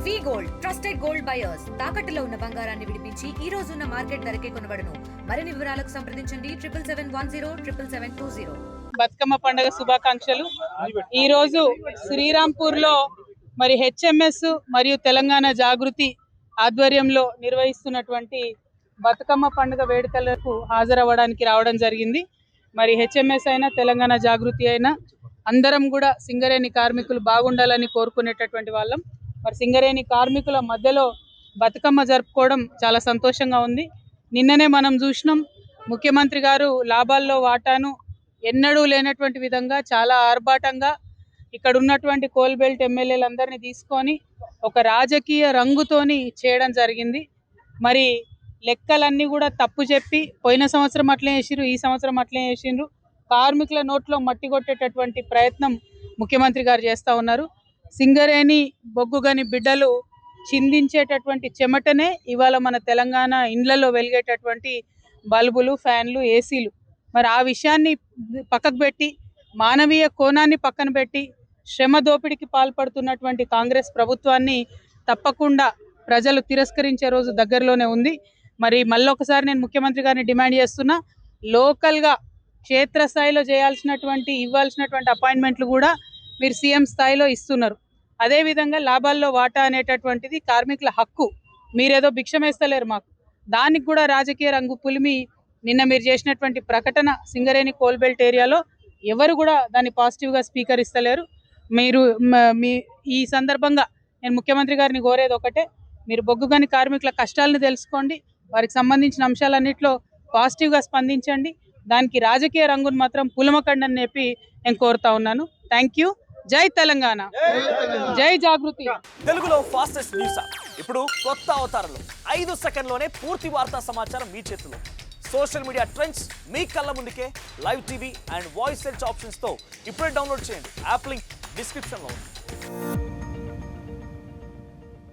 వి gold trusted gold buyers తాకట్టులో ఉన్న బంగారాన్ని విడిపించి ఈ రోజు ఉన్న మార్కెట్ ధరకే కొనబడును. మరిన్ని వివరాలకు సంప్రదించండి 77107720. బతుకమ్మ పండుగ శుభాకాంక్షలు. ఈ రోజు శ్రీరాంపూర్ లో మరి హెచ్ఎంఎస్ మరియు తెలంగాణ జాగృతి ఆధ్వర్యంలో నిర్వహిస్తున్నటువంటి బతుకమ్మ పండుగ వేడుకలకు హాజరవ్వడానికి రావడం జరిగింది. మరి హెచ్ఎంఎస్ అయినా తెలంగాణ జాగృతి అయినా అందరం కూడా సింగరేణి కార్మికులు బాగుండాలని కోరుకునేటటువంటి వాళ్ళం. మరి సింగరేణి కార్మికుల మధ్యలో బతుకమ్మ జరుపుకోవడం చాలా సంతోషంగా ఉంది. నిన్ననే మనం చూసినాం, ముఖ్యమంత్రి గారు లాభాల్లో వాటాను ఎన్నడూ లేనటువంటి విధంగా చాలా ఆర్భాటంగా ఇక్కడ ఉన్నటువంటి కోల్బెల్ట్ ఎమ్మెల్యేలందరినీ తీసుకొని ఒక రాజకీయ రంగుతోని చేయడం జరిగింది. మరి లెక్కలన్నీ కూడా తప్పు చెప్పి పోయిన సంవత్సరం అట్లే చేసిర్రు, ఈ సంవత్సరం అట్లే చేసిండ్రు. కార్మికుల నోట్లో మట్టి కొట్టేటటువంటి ప్రయత్నం ముఖ్యమంత్రి గారు చేస్తూ ఉన్నారు. సింగరేణి బొగ్గుగని బిడ్డలు చిందించేటటువంటి చెమటనే ఇవాళ మన తెలంగాణ ఇండ్లలో వెలిగేటటువంటి బల్బులు, ఫ్యాన్లు, ఏసీలు. మరి ఆ విషయాన్ని పక్కకు పెట్టి మానవీయ కోణాన్ని పక్కన పెట్టి శ్రమ దోపిడికి పాల్పడుతున్నటువంటి కాంగ్రెస్ ప్రభుత్వాన్ని తప్పకుండా ప్రజలు తిరస్కరించే రోజు దగ్గరలోనే ఉంది. మరి మళ్ళొకసారి నేను ముఖ్యమంత్రి గారిని డిమాండ్ చేస్తున్నా, లోకల్గా క్షేత్రస్థాయిలో ఇవ్వాల్సినటువంటి అపాయింట్మెంట్లు కూడా మీరు సీఎం స్థాయిలో ఇస్తున్నారు. అదేవిధంగా లాభాల్లో వాటా అనేటటువంటిది కార్మికుల హక్కు. మీరేదో భిక్షమేస్తలేరు మాకు, దానికి కూడా రాజకీయ రంగు పులిమి నిన్న మీరు చేసినటువంటి ప్రకటన సింగరేణి కోల్బెల్ట్ ఏరియాలో ఎవరు కూడా దాన్ని పాజిటివ్గా స్వీకరిస్తలేరు. మీరు ఈ సందర్భంగా నేను ముఖ్యమంత్రి గారిని కోరేది ఒకటే, మీరు బొగ్గుగని కార్మికుల కష్టాలను తెలుసుకోండి, వారికి సంబంధించిన అంశాలన్నింటిలో పాజిటివ్గా స్పందించండి. దానికి రాజకీయ రంగును మాత్రం పులమకండి అని చెప్పి నేను కోరుతా ఉన్నాను. Thank you. జై తెలంగాణ, జై జాగృతి. తెలుగులో ఫాస్టెస్ట్ న్యూస్ ఇప్పుడు కొత్త అవతారంలో 5 సెకండ్లోనే పూర్తి వార్తా సమాచారం మీ చేతిలో. సోషల్ మీడియా ట్రెండ్స్ మీ కళ్ళ ముందుకే live TV and voice search options తో ఇప్పుడే డౌన్లోడ్ చేయండి. యాప్ లింక్ డిస్క్రిప్షన్ లో ఉంది.